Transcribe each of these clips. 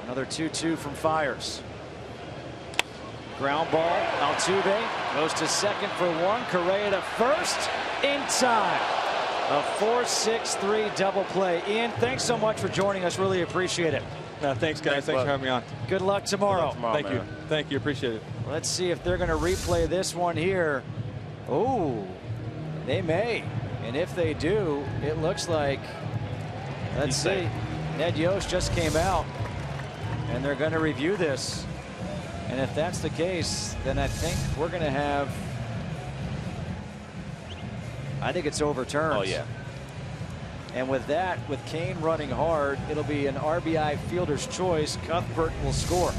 Another 2-2 from Fiers. Ground ball. Altuve goes to second for one. Correa to first in time. A 4-6-3 double play. Ian, thanks so much for joining us. Really appreciate it. Thanks, guys. Thanks for having me on. Good luck tomorrow. Thank you. Thank you. Appreciate it. Let's see if they're going to replay this one here. Oh, they may. And if they do, it looks like, let's see, Ned Yost just came out, and they're going to review this. And if that's the case, then I think we're going to have, I think it's overturned. Oh, yeah. And with that, with Cain running hard, it'll be an RBI fielder's choice. Cuthbert will score.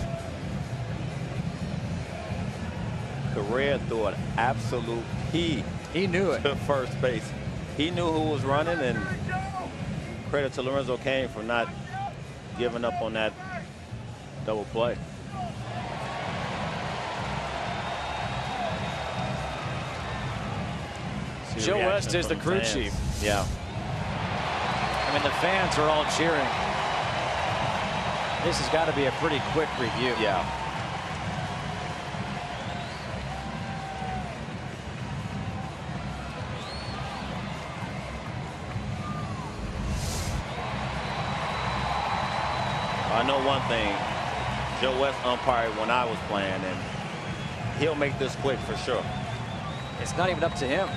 Correa threw an absolute He knew it to first base. He knew who was running, and credit to Lorenzo Cain for not giving up on that double play. Joe West is the crew chief. Yeah. I mean, the fans are all cheering. This has got to be a pretty quick review. Yeah. I know one thing. Joe West umpired when I was playing, and he'll make this quick for sure. It's not even up to him.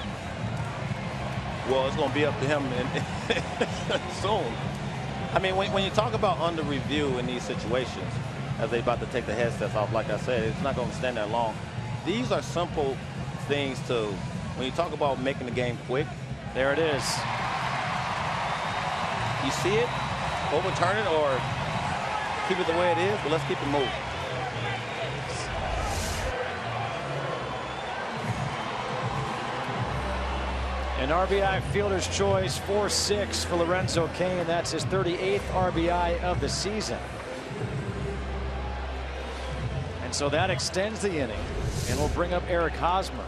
Well, it's going to be up to him soon. I mean, when you talk about under review in these situations, as they're about to take the headsets off, like I said, it's not going to stand that long. These are simple things to, when you talk about making the game quick. There it is. You see it, overturn it, or keep it the way it is, but let's keep it moving. An RBI fielder's choice, 4-6 for Lorenzo Cain. That's his 38th RBI of the season. And so that extends the inning, and we'll bring up Eric Hosmer.